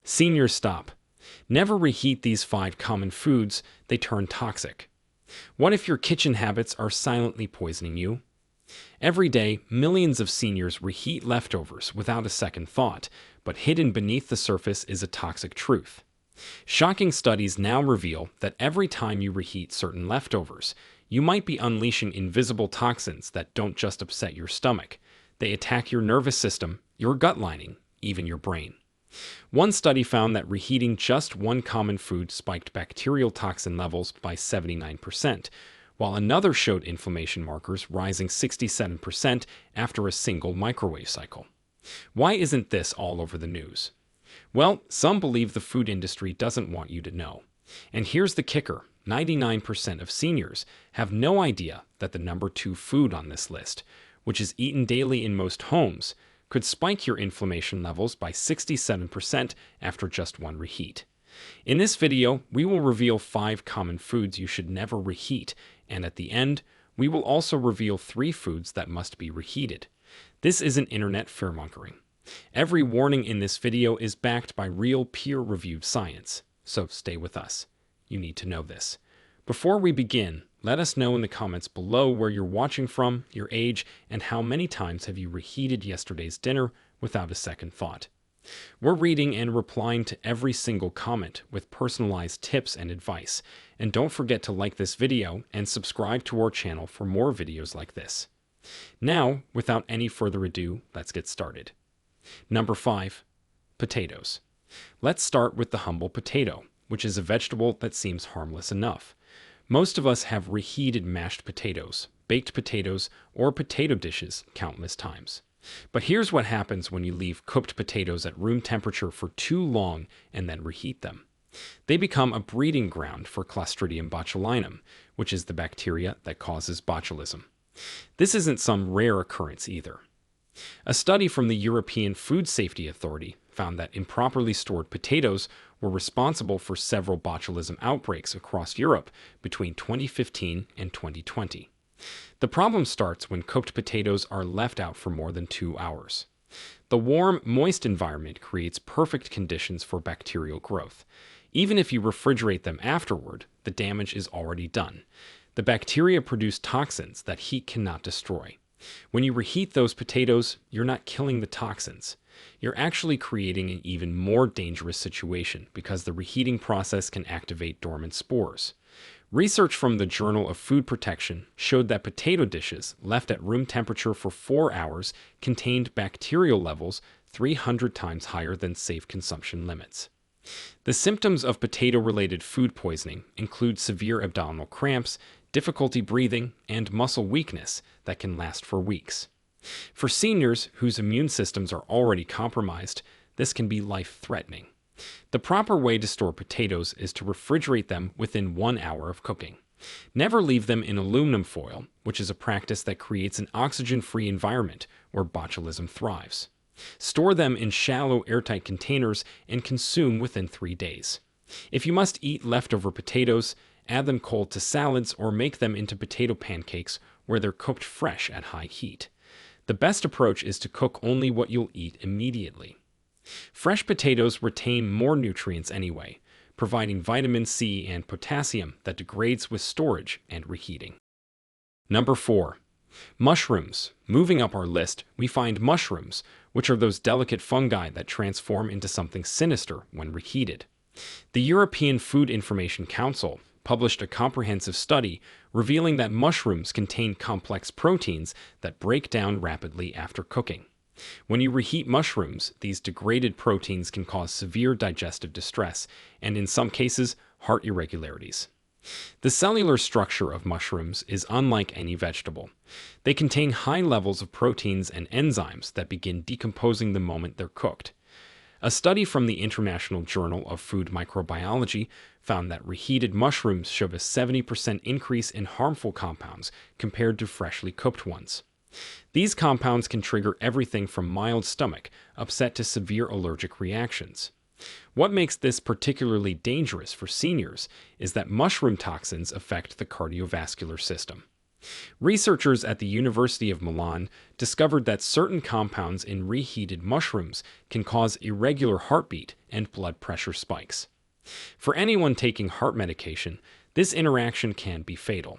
Seniors, stop. Never reheat these 5 common foods, they turn toxic. What if your kitchen habits are silently poisoning you? Every day, millions of seniors reheat leftovers without a second thought, but hidden beneath the surface is a toxic truth. Shocking studies now reveal that every time you reheat certain leftovers, you might be unleashing invisible toxins that don't just upset your stomach. They attack your nervous system, your gut lining, even your brain. One study found that reheating just one common food spiked bacterial toxin levels by 79%, while another showed inflammation markers rising 67% after a single microwave cycle. Why isn't this all over the news? Well, some believe the food industry doesn't want you to know. And here's the kicker: 99% of seniors have no idea that the number 2 food on this list, which is eaten daily in most homes, could spike your inflammation levels by 67% after just one reheat. In this video, we will reveal 5 common foods you should never reheat, and at the end, we will also reveal 3 foods that must be reheated. This isn't internet fearmongering. Every warning in this video is backed by real peer-reviewed science, so stay with us. You need to know this. Before we begin, let us know in the comments below where you're watching from, your age, and how many times have you reheated yesterday's dinner without a second thought. We're reading and replying to every single comment with personalized tips and advice. And don't forget to like this video and subscribe to our channel for more videos like this. Now, without any further ado, let's get started. Number 5. Potatoes. Let's start with the humble potato, which is a vegetable that seems harmless enough. Most of us have reheated mashed potatoes, baked potatoes, or potato dishes countless times. But here's what happens when you leave cooked potatoes at room temperature for too long and then reheat them. They become a breeding ground for Clostridium botulinum, which is the bacteria that causes botulism. This isn't some rare occurrence either. A study from the European Food Safety Authority found that improperly stored potatoes were responsible for several botulism outbreaks across Europe between 2015 and 2020. The problem starts when cooked potatoes are left out for more than 2 hours. The warm, moist environment creates perfect conditions for bacterial growth. Even if you refrigerate them afterward, the damage is already done. The bacteria produce toxins that heat cannot destroy. When you reheat those potatoes, you're not killing the toxins. You're actually creating an even more dangerous situation because the reheating process can activate dormant spores. Research from the Journal of Food Protection showed that potato dishes left at room temperature for 4 hours contained bacterial levels 300 times higher than safe consumption limits. The symptoms of potato-related food poisoning include severe abdominal cramps, difficulty breathing, and muscle weakness that can last for weeks. For seniors whose immune systems are already compromised, this can be life-threatening. The proper way to store potatoes is to refrigerate them within 1 hour of cooking. Never leave them in aluminum foil, which is a practice that creates an oxygen-free environment where botulism thrives. Store them in shallow, airtight containers and consume within 3 days. If you must eat leftover potatoes, add them cold to salads or make them into potato pancakes where they're cooked fresh at high heat. The best approach is to cook only what you'll eat immediately. Fresh potatoes retain more nutrients anyway, providing vitamin C and potassium that degrades with storage and reheating. Number 4. Mushrooms. Moving up our list, we find mushrooms, which are those delicate fungi that transform into something sinister when reheated. The European Food Information Council published a comprehensive study revealing that mushrooms contain complex proteins that break down rapidly after cooking. When you reheat mushrooms, these degraded proteins can cause severe digestive distress and, in some cases, heart irregularities. The cellular structure of mushrooms is unlike any vegetable. They contain high levels of proteins and enzymes that begin decomposing the moment they're cooked. A study from the International Journal of Food Microbiology found that reheated mushrooms showed a 70% increase in harmful compounds compared to freshly cooked ones. These compounds can trigger everything from mild stomach upset to severe allergic reactions. What makes this particularly dangerous for seniors is that mushroom toxins affect the cardiovascular system. Researchers at the University of Milan discovered that certain compounds in reheated mushrooms can cause irregular heartbeat and blood pressure spikes. For anyone taking heart medication, this interaction can be fatal.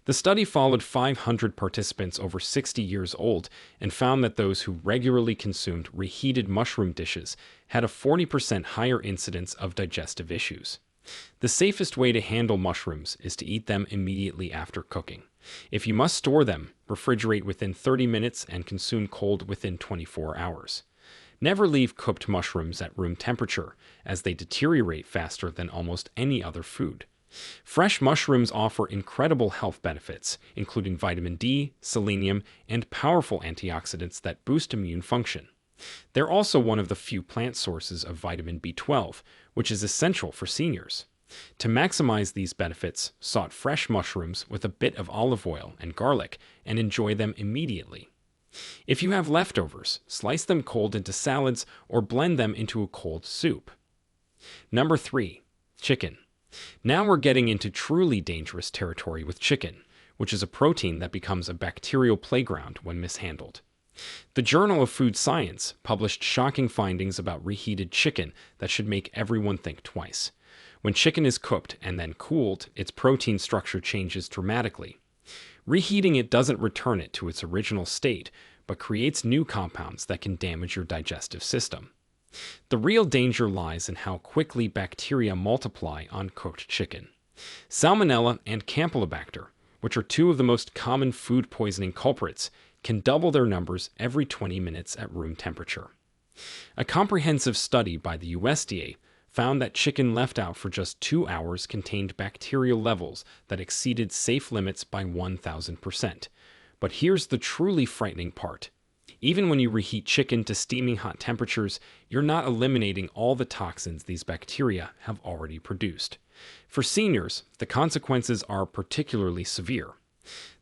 The study followed 500 participants over 60 years old and found that those who regularly consumed reheated mushroom dishes had a 40% higher incidence of digestive issues. The safest way to handle mushrooms is to eat them immediately after cooking. If you must store them, refrigerate within 30 minutes and consume cold within 24 hours. Never leave cooked mushrooms at room temperature, as they deteriorate faster than almost any other food. Fresh mushrooms offer incredible health benefits, including vitamin D, selenium, and powerful antioxidants that boost immune function. They're also one of the few plant sources of vitamin B12, which is essential for seniors. To maximize these benefits, saute fresh mushrooms with a bit of olive oil and garlic and enjoy them immediately. If you have leftovers, slice them cold into salads or blend them into a cold soup. Number 3. Chicken. Now we're getting into truly dangerous territory with chicken, which is a protein that becomes a bacterial playground when mishandled. The Journal of Food Science published shocking findings about reheated chicken that should make everyone think twice. When chicken is cooked and then cooled, its protein structure changes dramatically. Reheating it doesn't return it to its original state, but creates new compounds that can damage your digestive system. The real danger lies in how quickly bacteria multiply on cooked chicken. Salmonella and Campylobacter, which are two of the most common food poisoning culprits, can double their numbers every 20 minutes at room temperature. A comprehensive study by the USDA found that chicken left out for just 2 hours contained bacterial levels that exceeded safe limits by 1,000%. But here's the truly frightening part. Even when you reheat chicken to steaming hot temperatures, you're not eliminating all the toxins these bacteria have already produced. For seniors, the consequences are particularly severe.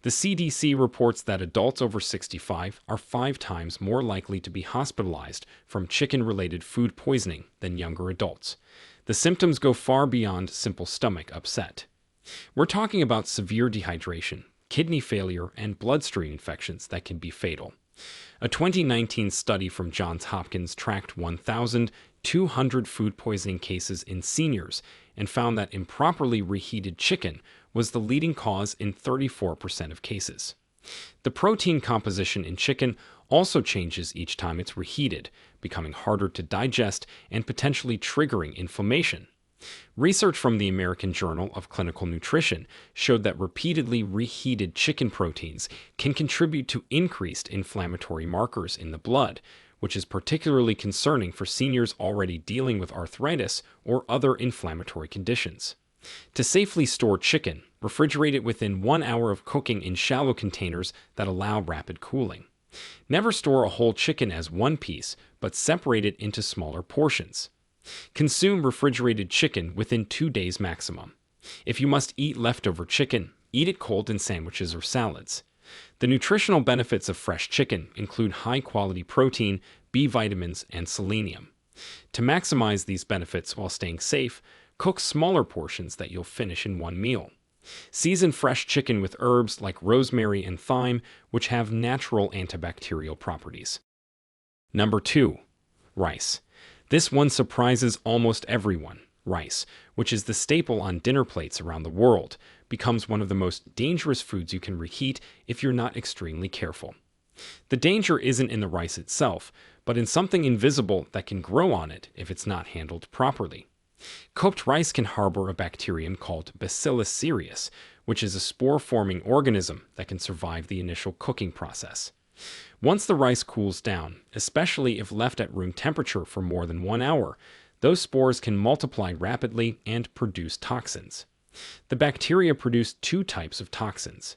The CDC reports that adults over 65 are 5 times more likely to be hospitalized from chicken-related food poisoning than younger adults. The symptoms go far beyond simple stomach upset. We're talking about severe dehydration, kidney failure, and bloodstream infections that can be fatal. A 2019 study from Johns Hopkins tracked 1,200 food poisoning cases in seniors and found that improperly reheated chicken was the leading cause in 34% of cases. The protein composition in chicken also changes each time it's reheated, becoming harder to digest and potentially triggering inflammation. Research from the American Journal of Clinical Nutrition showed that repeatedly reheated chicken proteins can contribute to increased inflammatory markers in the blood, which is particularly concerning for seniors already dealing with arthritis or other inflammatory conditions. To safely store chicken, refrigerate it within 1 hour of cooking in shallow containers that allow rapid cooling. Never store a whole chicken as one piece, but separate it into smaller portions. Consume refrigerated chicken within 2 days maximum. If you must eat leftover chicken, eat it cold in sandwiches or salads. The nutritional benefits of fresh chicken include high-quality protein, B vitamins, and selenium. To maximize these benefits while staying safe, cook smaller portions that you'll finish in one meal. Season fresh chicken with herbs like rosemary and thyme, which have natural antibacterial properties. Number 2. Rice. This one surprises almost everyone. Rice, which is the staple on dinner plates around the world, becomes one of the most dangerous foods you can reheat if you're not extremely careful. The danger isn't in the rice itself, but in something invisible that can grow on it if it's not handled properly. Cooked rice can harbor a bacterium called Bacillus cereus, which is a spore-forming organism that can survive the initial cooking process. Once the rice cools down, especially if left at room temperature for more than 1 hour, those spores can multiply rapidly and produce toxins. The bacteria produce 2 types of toxins.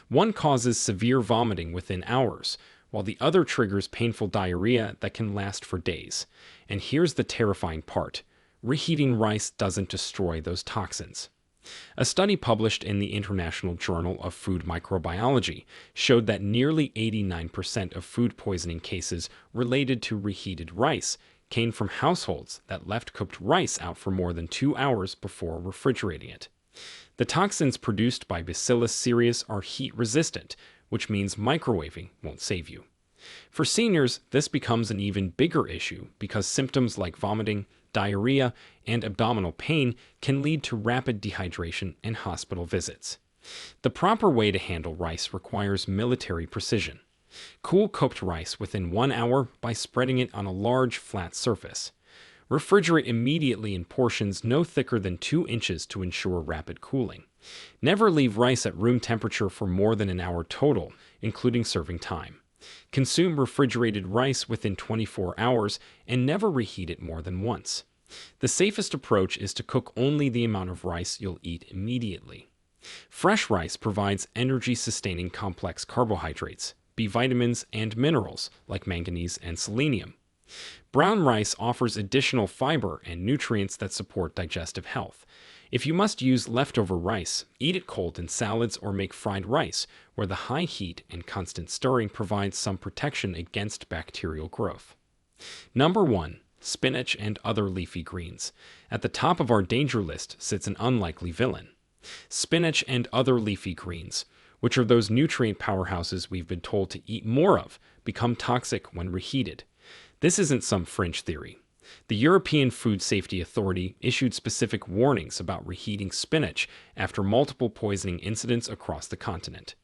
One causes severe vomiting within hours, while the other triggers painful diarrhea that can last for days. And here's the terrifying part. Reheating rice doesn't destroy those toxins. A study published in the International Journal of Food Microbiology showed that nearly 89% of food poisoning cases related to reheated rice came from households that left cooked rice out for more than 2 hours before refrigerating it. The toxins produced by Bacillus cereus are heat resistant, which means microwaving won't save you. For seniors, this becomes an even bigger issue because symptoms like vomiting, diarrhea, and abdominal pain can lead to rapid dehydration and hospital visits. The proper way to handle rice requires military precision. Cool cooked rice within 1 hour by spreading it on a large, flat surface. Refrigerate immediately in portions no thicker than 2 inches to ensure rapid cooling. Never leave rice at room temperature for more than an hour total, including serving time. Consume refrigerated rice within 24 hours and never reheat it more than once. The safest approach is to cook only the amount of rice you'll eat immediately. Fresh rice provides energy-sustaining complex carbohydrates, B vitamins, and minerals like manganese and selenium. Brown rice offers additional fiber and nutrients that support digestive health. If you must use leftover rice, eat it cold in salads or make fried rice, where the high heat and constant stirring provides some protection against bacterial growth. Number 1. Spinach and other leafy greens. At the top of our danger list sits an unlikely villain. Spinach and other leafy greens, which are those nutrient powerhouses we've been told to eat more of, become toxic when reheated. This isn't some fringe theory. The European Food Safety Authority issued specific warnings about reheating spinach after multiple poisoning incidents across the continent.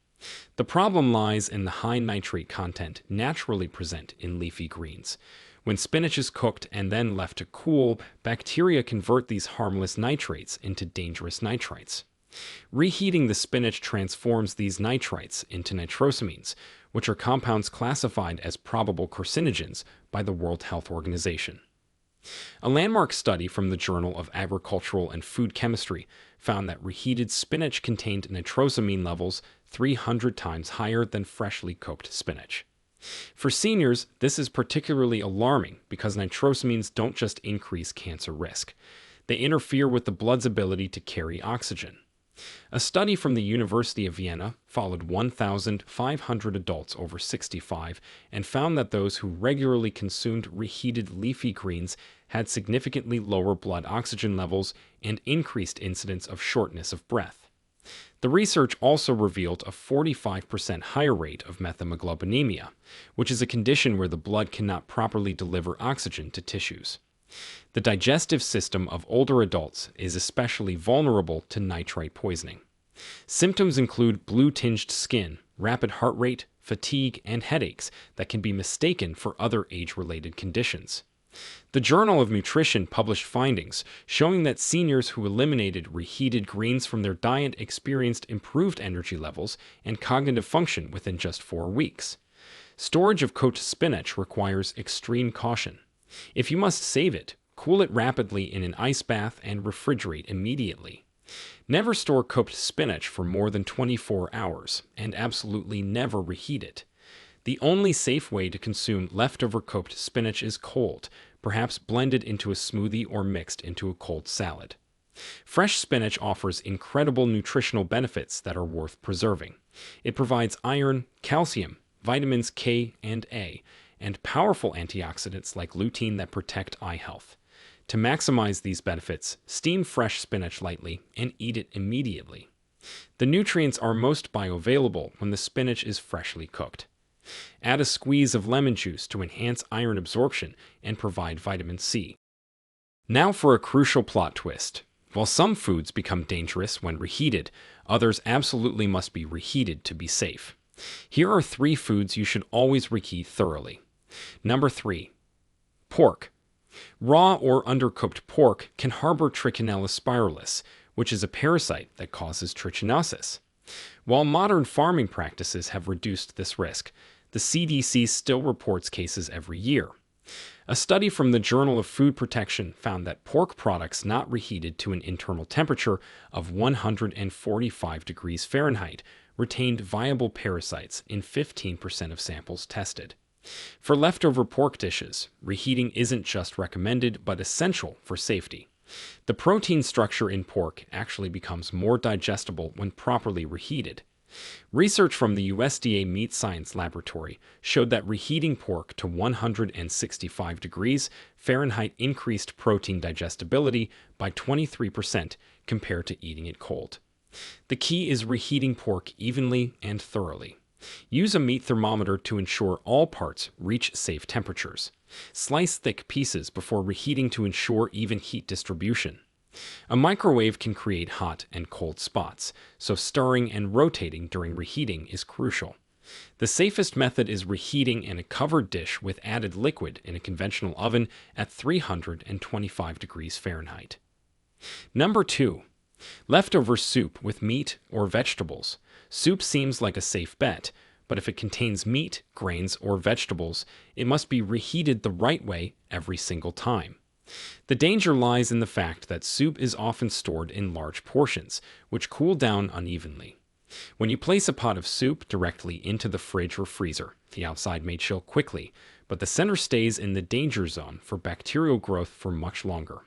The problem lies in the high nitrate content naturally present in leafy greens. When spinach is cooked and then left to cool, bacteria convert these harmless nitrates into dangerous nitrites. Reheating the spinach transforms these nitrites into nitrosamines, which are compounds classified as probable carcinogens by the World Health Organization. A landmark study from the Journal of Agricultural and Food Chemistry found that reheated spinach contained nitrosamine levels 300 times higher than freshly cooked spinach. For seniors, this is particularly alarming because nitrosamines don't just increase cancer risk. They interfere with the blood's ability to carry oxygen. A study from the University of Vienna followed 1,500 adults over 65 and found that those who regularly consumed reheated leafy greens had significantly lower blood oxygen levels and increased incidence of shortness of breath. The research also revealed a 45% higher rate of methemoglobinemia, which is a condition where the blood cannot properly deliver oxygen to tissues. The digestive system of older adults is especially vulnerable to nitrite poisoning. Symptoms include blue-tinged skin, rapid heart rate, fatigue, and headaches that can be mistaken for other age-related conditions. The Journal of Nutrition published findings showing that seniors who eliminated reheated greens from their diet experienced improved energy levels and cognitive function within just 4 weeks. Storage of cooked spinach requires extreme caution. If you must save it, cool it rapidly in an ice bath and refrigerate immediately. Never store cooked spinach for more than 24 hours, and absolutely never reheat it. The only safe way to consume leftover cooked spinach is cold, perhaps blended into a smoothie or mixed into a cold salad. Fresh spinach offers incredible nutritional benefits that are worth preserving. It provides iron, calcium, vitamins K and A, and powerful antioxidants like lutein that protect eye health. To maximize these benefits, steam fresh spinach lightly and eat it immediately. The nutrients are most bioavailable when the spinach is freshly cooked. Add a squeeze of lemon juice to enhance iron absorption and provide vitamin C. Now for a crucial plot twist. While some foods become dangerous when reheated, others absolutely must be reheated to be safe. Here are 3 foods you should always reheat thoroughly. Number 3. Pork. Raw or undercooked pork can harbor Trichinella spiralis, which is a parasite that causes trichinosis. While modern farming practices have reduced this risk, the CDC still reports cases every year. A study from the Journal of Food Protection found that pork products not reheated to an internal temperature of 145 degrees Fahrenheit retained viable parasites in 15% of samples tested. For leftover pork dishes, reheating isn't just recommended but essential for safety. The protein structure in pork actually becomes more digestible when properly reheated. Research from the USDA Meat Science Laboratory showed that reheating pork to 165 degrees Fahrenheit increased protein digestibility by 23% compared to eating it cold. The key is reheating pork evenly and thoroughly. Use a meat thermometer to ensure all parts reach safe temperatures. Slice thick pieces before reheating to ensure even heat distribution. A microwave can create hot and cold spots, so stirring and rotating during reheating is crucial. The safest method is reheating in a covered dish with added liquid in a conventional oven at 325 degrees Fahrenheit. Number 2. Leftover soup with meat or vegetables. Soup seems like a safe bet, but if it contains meat, grains, or vegetables, it must be reheated the right way every single time. The danger lies in the fact that soup is often stored in large portions, which cool down unevenly. When you place a pot of soup directly into the fridge or freezer, the outside may chill quickly, but the center stays in the danger zone for bacterial growth for much longer.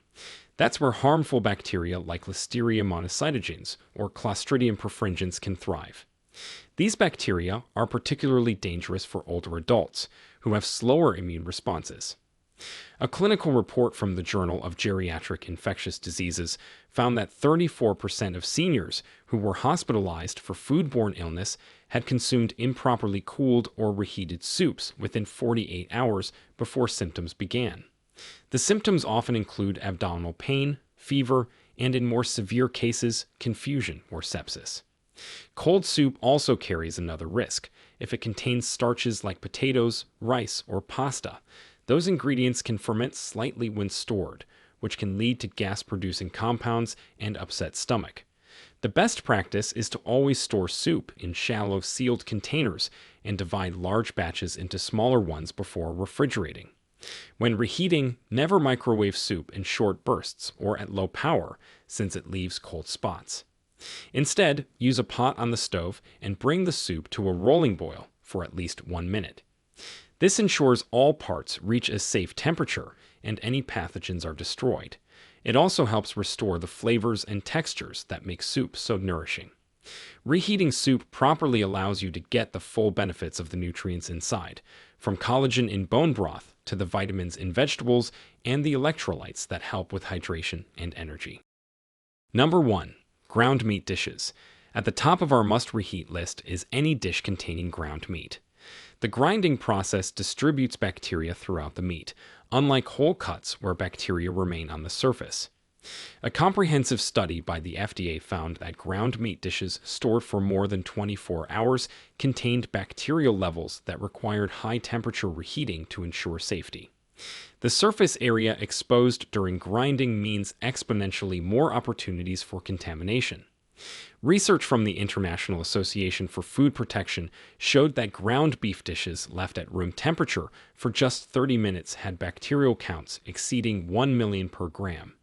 That's where harmful bacteria like Listeria monocytogenes or Clostridium perfringens can thrive. These bacteria are particularly dangerous for older adults who have slower immune responses. A clinical report from the Journal of Geriatric Infectious Diseases found that 34% of seniors who were hospitalized for foodborne illness had consumed improperly cooled or reheated soups within 48 hours before symptoms began. The symptoms often include abdominal pain, fever, and in more severe cases, confusion or sepsis. Cold soup also carries another risk. If it contains starches like potatoes, rice, or pasta, those ingredients can ferment slightly when stored, which can lead to gas-producing compounds and upset stomach. The best practice is to always store soup in shallow, sealed containers and divide large batches into smaller ones before refrigerating. When reheating, never microwave soup in short bursts or at low power, since it leaves cold spots. Instead, use a pot on the stove and bring the soup to a rolling boil for at least 1 minute. This ensures all parts reach a safe temperature and any pathogens are destroyed. It also helps restore the flavors and textures that make soup so nourishing. Reheating soup properly allows you to get the full benefits of the nutrients inside, from collagen in bone broth to the vitamins in vegetables and the electrolytes that help with hydration and energy. Number 1. Ground meat dishes. At the top of our must-reheat list is any dish containing ground meat. The grinding process distributes bacteria throughout the meat, unlike whole cuts where bacteria remain on the surface. A comprehensive study by the FDA found that ground meat dishes stored for more than 24 hours contained bacterial levels that required high-temperature reheating to ensure safety. The surface area exposed during grinding means exponentially more opportunities for contamination. Research from the International Association for Food Protection showed that ground beef dishes left at room temperature for just 30 minutes had bacterial counts exceeding 1 million per gram.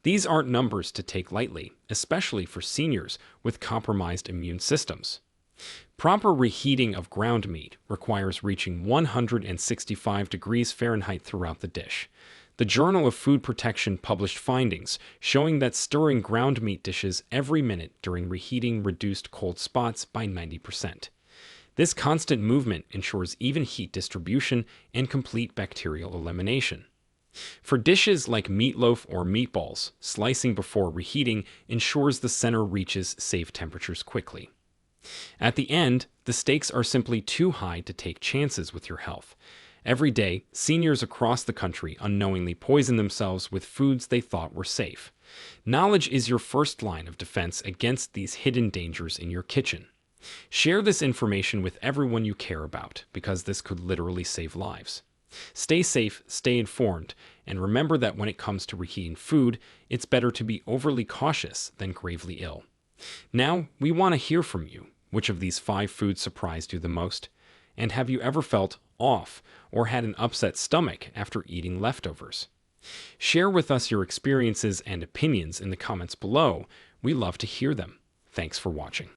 These aren't numbers to take lightly, especially for seniors with compromised immune systems. Proper reheating of ground meat requires reaching 165 degrees Fahrenheit throughout the dish. The Journal of Food Protection published findings showing that stirring ground meat dishes every minute during reheating reduced cold spots by 90%. This constant movement ensures even heat distribution and complete bacterial elimination. For dishes like meatloaf or meatballs, slicing before reheating ensures the center reaches safe temperatures quickly. At the end, the stakes are simply too high to take chances with your health. Every day, seniors across the country unknowingly poison themselves with foods they thought were safe. Knowledge is your first line of defense against these hidden dangers in your kitchen. Share this information with everyone you care about, because this could literally save lives. Stay safe, stay informed, and remember that when it comes to reheating food, it's better to be overly cautious than gravely ill. Now, we want to hear from you. Which of these 5 foods surprised you the most? And have you ever felt off or had an upset stomach after eating leftovers? Share with us your experiences and opinions in the comments below. We love to hear them. Thanks for watching.